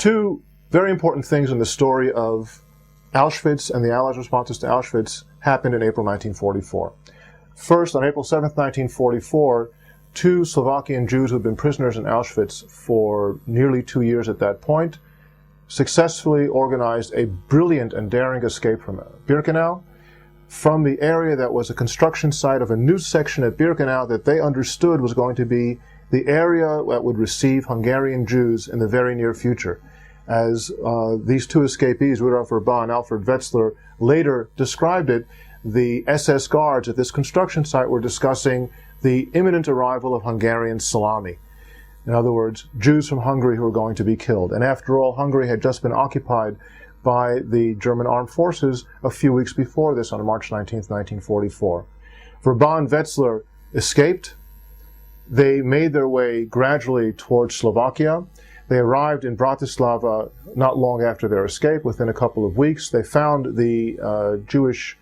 Two very important things in the story of Auschwitz and the Allies' responses to Auschwitz happened in April 1944. First, on April 7th, 1944, two Slovakian Jews who had been prisoners in Auschwitz for nearly 2 years at that point successfully organized a brilliant and daring escape from Birkenau, from the area that was a construction site of a new section at Birkenau that they understood was going to be the area that would receive Hungarian Jews in the very near future. As these two escapees, Rudolf Vrba and Alfred Wetzler, later described it, the SS guards at this construction site were discussing the imminent arrival of Hungarian salami. In other words, Jews from Hungary who were going to be killed. And after all, Hungary had just been occupied by the German armed forces a few weeks before this, on March 19th, 1944. Vrba and Wetzler escaped. They made their way gradually towards Slovakia. They arrived in Bratislava not long after their escape, within a couple of weeks. They found the Jewish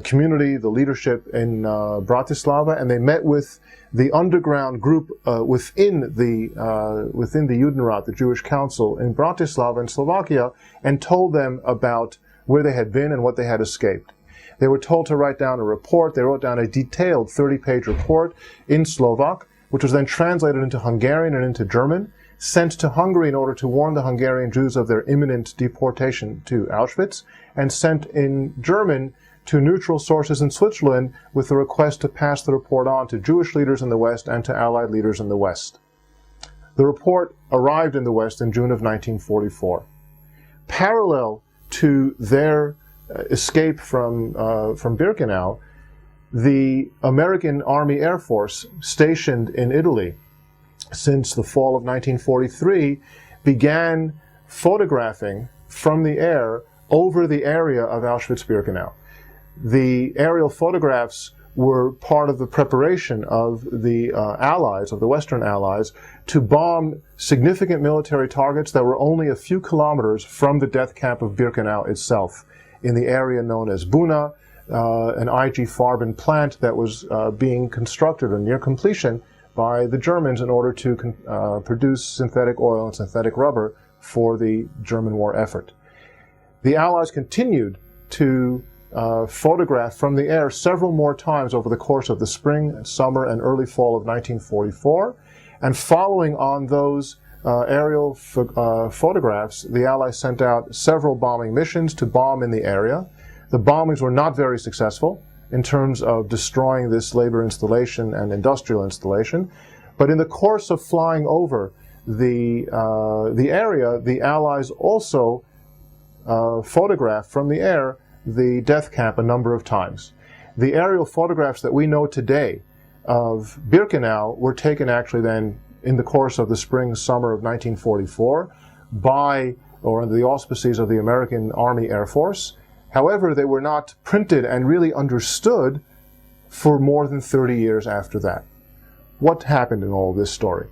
community, the leadership in Bratislava, and they met with the underground group within the Judenrat, the Jewish Council in Bratislava in Slovakia, and told them about where they had been and what they had escaped. They were told to write down a report. They wrote down a detailed 30-page report in Slovak, which was then translated into Hungarian and into German, sent to Hungary in order to warn the Hungarian Jews of their imminent deportation to Auschwitz, and sent in German to neutral sources in Switzerland with the request to pass the report on to Jewish leaders in the West and to Allied leaders in the West. The report arrived in the West in June of 1944. Parallel to their escape from Birkenau, the American Army Air Force stationed in Italy since the fall of 1943 began photographing from the air over the area of Auschwitz-Birkenau. The aerial photographs were part of the preparation of the Allies, of the Western Allies, to bomb significant military targets that were only a few kilometers from the death camp of Birkenau itself, in the area known as Buna, an IG Farben plant that was being constructed or near completion by the Germans in order to produce synthetic oil and synthetic rubber for the German war effort. The Allies continued to photograph from the air several more times over the course of the spring, summer, and early fall of 1944. And following on those aerial photographs, the Allies sent out several bombing missions to bomb in the area. The bombings were not very successful in terms of destroying this labor installation and industrial installation. But in the course of flying over the area, the Allies also photographed from the air the death camp a number of times. The aerial photographs that we know today of Birkenau were taken actually then in the course of the spring, summer of 1944 by, or under the auspices of, the American Army Air Force. However, they were not printed and really understood for more than 30 years after that. What happened in all this story?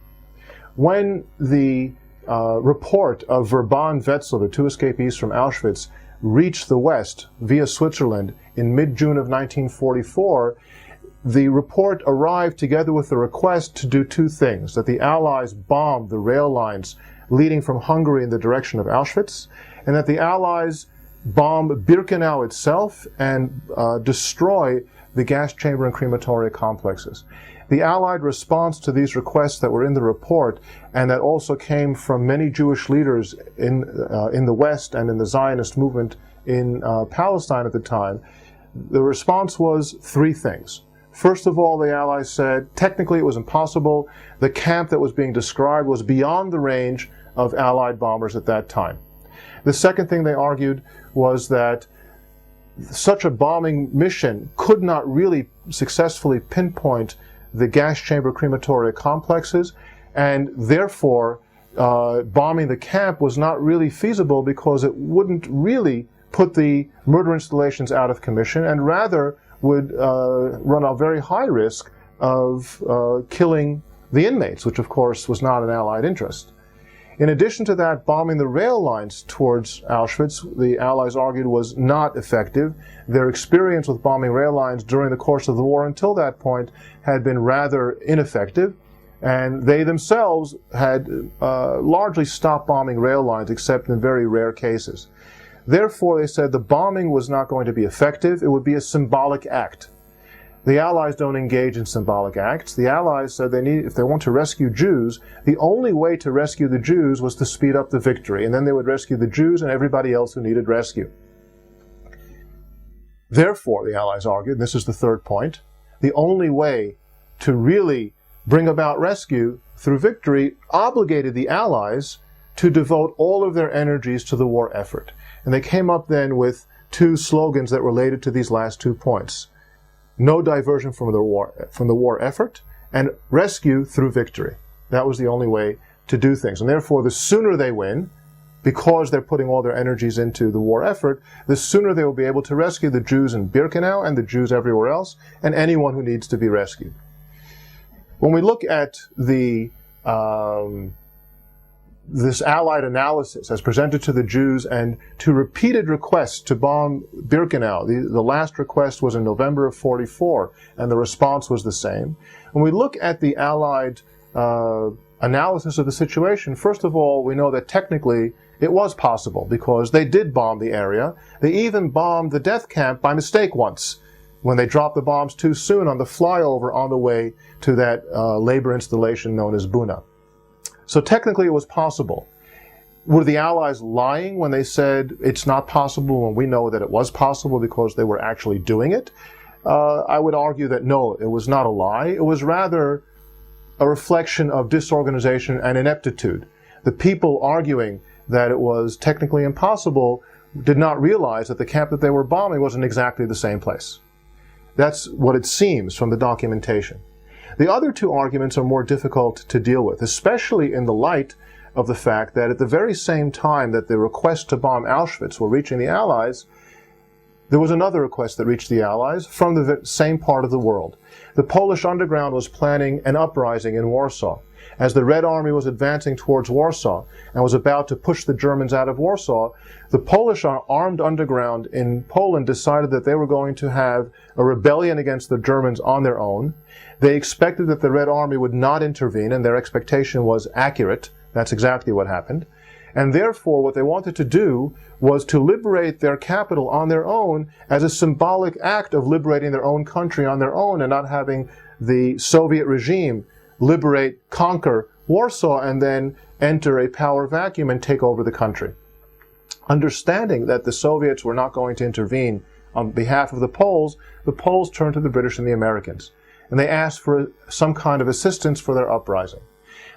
When the report of Vrba and Wetzler, the two escapees from Auschwitz, reached the West via Switzerland in mid-June of 1944, the report arrived together with the request to do two things: that the Allies bomb the rail lines leading from Hungary in the direction of Auschwitz, and that the Allies bomb Birkenau itself and destroy the gas chamber and crematoria complexes. The Allied response to these requests that were in the report, and that also came from many Jewish leaders in the West and in the Zionist movement in Palestine at the time, the response was three things. First of all, the Allies said technically it was impossible. The camp that was being described was beyond the range of Allied bombers at that time. The second thing they argued was that such a bombing mission could not really successfully pinpoint the gas chamber crematoria complexes, and therefore bombing the camp was not really feasible because it wouldn't really put the murder installations out of commission, and rather would run a very high risk of killing the inmates, which of course was not an Allied interest. In addition to that, bombing the rail lines towards Auschwitz, the Allies argued, was not effective. Their experience with bombing rail lines during the course of the war until that point had been rather ineffective. And they themselves had largely stopped bombing rail lines, except in very rare cases. Therefore, they said the bombing was not going to be effective. It would be a symbolic act. The Allies don't engage in symbolic acts. The Allies said if they want to rescue Jews, the only way to rescue the Jews was to speed up the victory, and then they would rescue the Jews and everybody else who needed rescue. Therefore, the Allies argued, and this is the third point, the only way to really bring about rescue through victory obligated the Allies to devote all of their energies to the war effort. And they came up then with two slogans that related to these last 2 points. No diversion from the war effort, and rescue through victory. That was the only way to do things. And therefore, the sooner they win, because they're putting all their energies into the war effort, the sooner they will be able to rescue the Jews in Birkenau and the Jews everywhere else, and anyone who needs to be rescued. When we look at this Allied analysis as presented to the Jews and to repeated requests to bomb Birkenau. The last request was in November of 44, and the response was the same. When we look at the Allied analysis of the situation, first of all, we know that technically it was possible because they did bomb the area. They even bombed the death camp by mistake once when they dropped the bombs too soon on the flyover on the way to that labor installation known as Buna. So technically it was possible. Were the Allies lying when they said it's not possible when we know that it was possible because they were actually doing it? I would argue that no, it was not a lie. It was rather a reflection of disorganization and ineptitude. The people arguing that it was technically impossible did not realize that the camp that they were bombing wasn't exactly the same place. That's what it seems from the documentation. The other two arguments are more difficult to deal with, especially in the light of the fact that at the very same time that the request to bomb Auschwitz were reaching the Allies, there was another request that reached the Allies from the same part of the world. The Polish underground was planning an uprising in Warsaw. As the Red Army was advancing towards Warsaw and was about to push the Germans out of Warsaw, the Polish armed underground in Poland decided that they were going to have a rebellion against the Germans on their own. They expected that the Red Army would not intervene, and their expectation was accurate. That's exactly what happened. And therefore, what they wanted to do was to liberate their capital on their own as a symbolic act of liberating their own country on their own and not having the Soviet regime conquer Warsaw and then enter a power vacuum and take over the country. Understanding that the Soviets were not going to intervene on behalf of the Poles turned to the British and the Americans. And they asked for some kind of assistance for their uprising.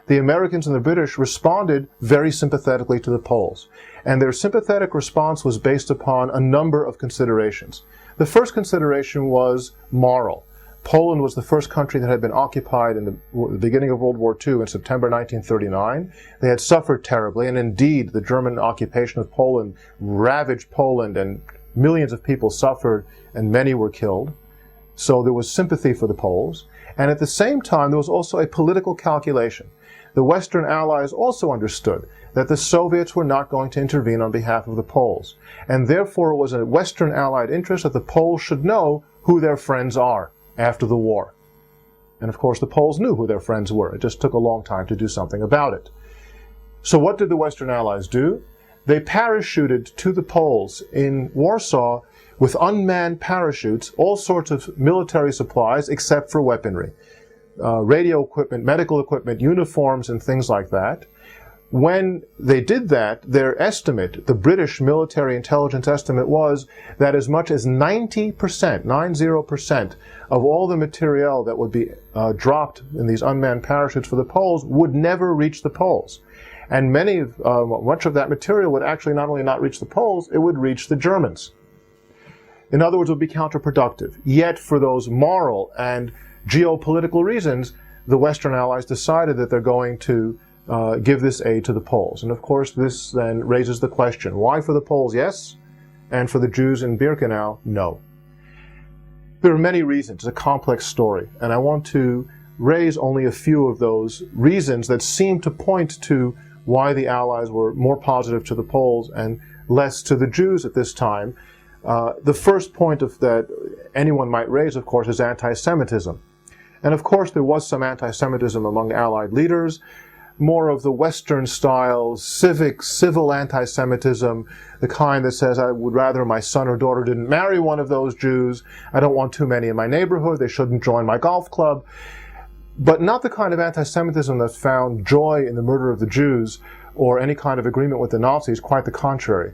The Americans and the British responded very sympathetically to the Poles. And their sympathetic response was based upon a number of considerations. The first consideration was moral. Poland was the first country that had been occupied in the beginning of World War II in September 1939. They had suffered terribly, and indeed the German occupation of Poland ravaged Poland, and millions of people suffered, and many were killed. So there was sympathy for the Poles. And at the same time, there was also a political calculation. The Western Allies also understood that the Soviets were not going to intervene on behalf of the Poles. And therefore, it was a Western Allied interest that the Poles should know who their friends are after the war. And of course, the Poles knew who their friends were. It just took a long time to do something about it. So what did the Western Allies do? They parachuted to the Poles in Warsaw with unmanned parachutes, all sorts of military supplies except for weaponry. Radio equipment, medical equipment, uniforms, and things like that. When they did that, their estimate, the British military intelligence estimate, was that as much as 90% of all the materiel that would be dropped in these unmanned parachutes for the Poles would never reach the Poles. And much of that material would actually not only not reach the Poles, it would reach the Germans. In other words, it would be counterproductive. Yet for those moral and geopolitical reasons, the Western Allies decided that they're going to give this aid to the Poles. And of course, this then raises the question, why for the Poles, yes, and for the Jews in Birkenau, no? There are many reasons. It's a complex story, and I want to raise only a few of those reasons that seem to point to why the Allies were more positive to the Poles and less to the Jews at this time. The first point that anyone might raise, of course, is anti-Semitism. And of course, there was some anti-Semitism among Allied leaders, more of the Western-style, civil anti-Semitism, the kind that says, I would rather my son or daughter didn't marry one of those Jews. I don't want too many in my neighborhood. They shouldn't join my golf club. But not the kind of anti-Semitism that found joy in the murder of the Jews or any kind of agreement with the Nazis, quite the contrary.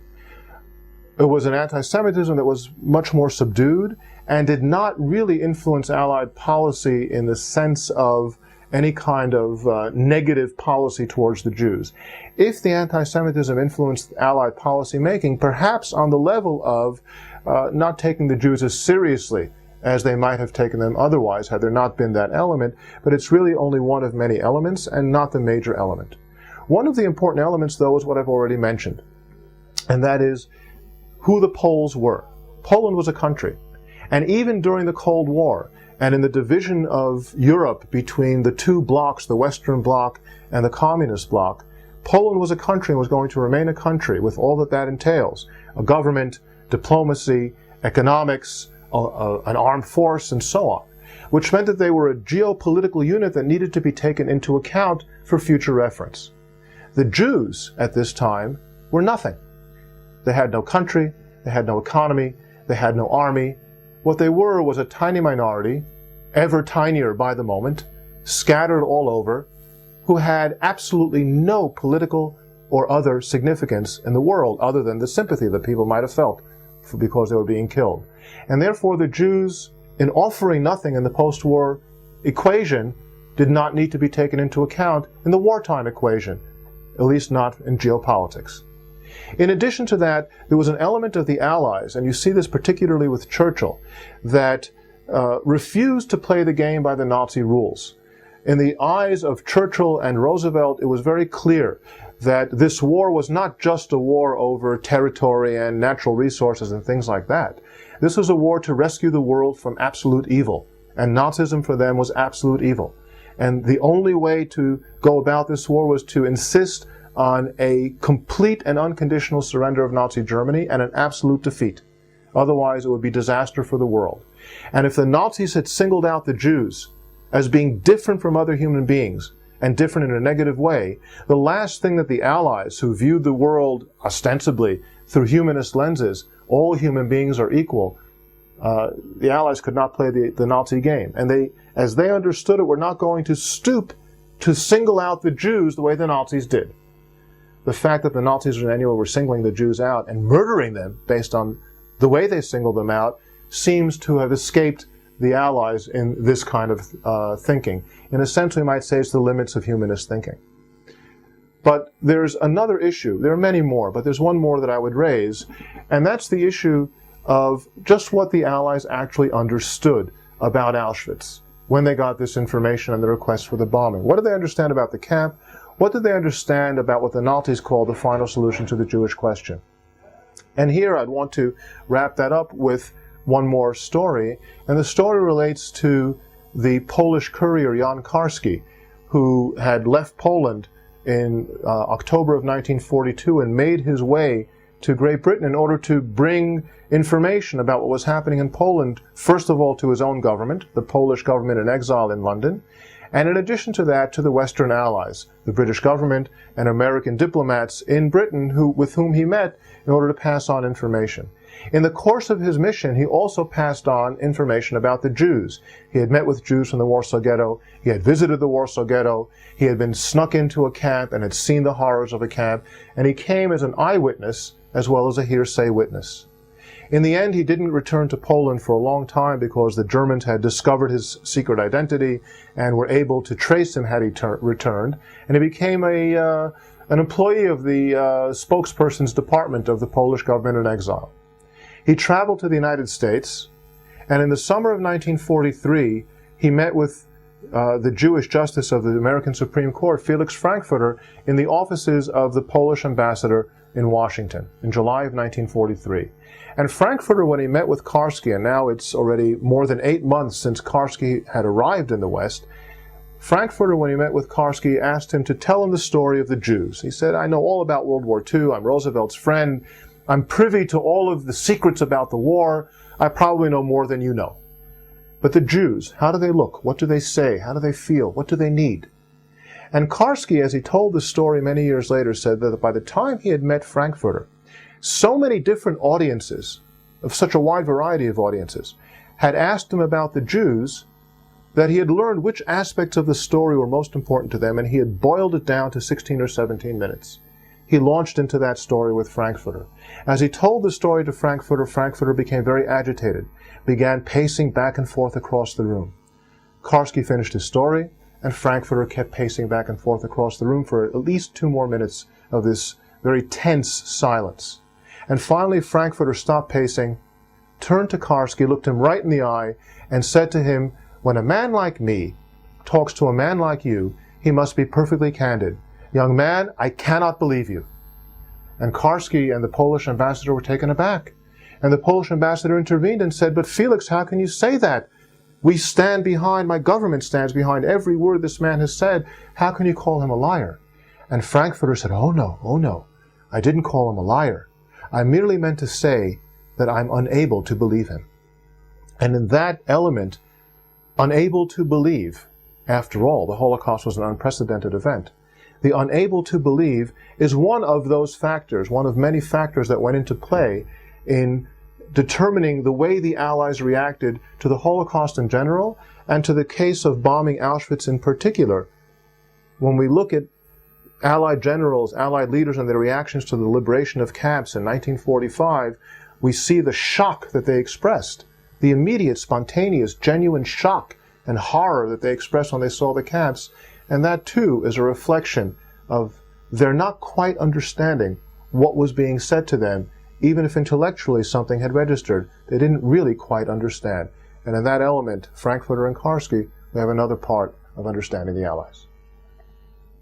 It was an anti-Semitism that was much more subdued and did not really influence Allied policy in the sense of any kind of negative policy towards the Jews. If the anti-Semitism influenced Allied policy making, perhaps on the level of not taking the Jews as seriously as they might have taken them otherwise had there not been that element, but it's really only one of many elements and not the major element. One of the important elements, though, is what I've already mentioned, and that is who the Poles were. Poland was a country, and even during the Cold War, and in the division of Europe between the two blocs, the Western Bloc and the Communist Bloc, Poland was a country and was going to remain a country with all that that entails: a government, diplomacy, economics, an armed force, and so on, which meant that they were a geopolitical unit that needed to be taken into account for future reference. The Jews at this time were nothing. They had no country, they had no economy, they had no army. What they were was a tiny minority, ever tinier by the moment, scattered all over, who had absolutely no political or other significance in the world other than the sympathy that people might have felt because they were being killed. And therefore the Jews, in offering nothing in the post-war equation, did not need to be taken into account in the wartime equation, at least not in geopolitics. In addition to that, there was an element of the Allies, and you see this particularly with Churchill, that refused to play the game by the Nazi rules. In the eyes of Churchill and Roosevelt, it was very clear that this war was not just a war over territory and natural resources and things like that. This was a war to rescue the world from absolute evil, and Nazism for them was absolute evil. And the only way to go about this war was to insist on a complete and unconditional surrender of Nazi Germany and an absolute defeat. Otherwise, it would be disaster for the world. And if the Nazis had singled out the Jews as being different from other human beings, and different in a negative way, the last thing that the Allies, who viewed the world ostensibly through humanist lenses, all human beings are equal, the Allies could not play the Nazi game. And they, as they understood it, were not going to stoop to single out the Jews the way the Nazis did. The fact that the Nazis anyway were singling the Jews out and murdering them based on the way they singled them out seems to have escaped the Allies in this kind of thinking. In a sense, we might say it's the limits of humanist thinking. But there's another issue. There are many more, but there's one more that I would raise, and that's the issue of just what the Allies actually understood about Auschwitz when they got this information and the request for the bombing. What did they understand about the camp? What did they understand about what the Nazis called the final solution to the Jewish question? And here I'd want to wrap that up with one more story, and the story relates to the Polish courier Jan Karski, who had left Poland in October of 1942 and made his way to Great Britain in order to bring information about what was happening in Poland, first of all to his own government, the Polish government in exile in London, and in addition to that to the Western Allies, the British government and American diplomats in Britain with whom he met in order to pass on information. In the course of his mission, he also passed on information about the Jews. He had met with Jews from the Warsaw Ghetto. He had visited the Warsaw Ghetto. He had been snuck into a camp and had seen the horrors of a camp. And he came as an eyewitness as well as a hearsay witness. In the end, he didn't return to Poland for a long time because the Germans had discovered his secret identity and were able to trace him had he returned. And he became an employee of the spokesperson's department of the Polish government in exile. He traveled to the United States, and in the summer of 1943, he met with the Jewish Justice of the American Supreme Court, Felix Frankfurter, in the offices of the Polish ambassador in Washington in July of 1943. And Frankfurter, when he met with Karski, and now it's already more than 8 months since Karski had arrived in the West, Frankfurter, when he met with Karski, asked him to tell him the story of the Jews. He said, I know all about World War II. I'm Roosevelt's friend. I'm privy to all of the secrets about the war. I probably know more than you know. But the Jews, how do they look? What do they say? How do they feel? What do they need? And Karski, as he told the story many years later, said that by the time he had met Frankfurter, so many different audiences, of such a wide variety of audiences, had asked him about the Jews that he had learned which aspects of the story were most important to them, and he had boiled it down to 16 or 17 minutes. He launched into that story with Frankfurter. As he told the story to Frankfurter, Frankfurter became very agitated, began pacing back and forth across the room. Karski finished his story, and Frankfurter kept pacing back and forth across the room for at least 2 more minutes of this very tense silence. And finally, Frankfurter stopped pacing, turned to Karski, looked him right in the eye, and said to him, "When a man like me talks to a man like you, he must be perfectly candid. Young man, I cannot believe you." And Karski and the Polish ambassador were taken aback. And the Polish ambassador intervened and said, "But Felix, how can you say that? We stand behind, my government stands behind every word this man has said. How can you call him a liar?" And Frankfurter said, oh no, I didn't call him a liar. I merely meant to say that I'm unable to believe him." And in that element, unable to believe, after all, the Holocaust was an unprecedented event. The unable to believe is one of those factors, one of many factors that went into play in determining the way the Allies reacted to the Holocaust in general and to the case of bombing Auschwitz in particular. When we look at Allied generals, Allied leaders, and their reactions to the liberation of camps in 1945, we see the shock that they expressed, the immediate, spontaneous, genuine shock and horror that they expressed when they saw the camps. And that, too, is a reflection of their not quite understanding what was being said to them, even if intellectually something had registered. They didn't really quite understand. And in that element, Frankfurter and Karski, we have another part of understanding the Allies.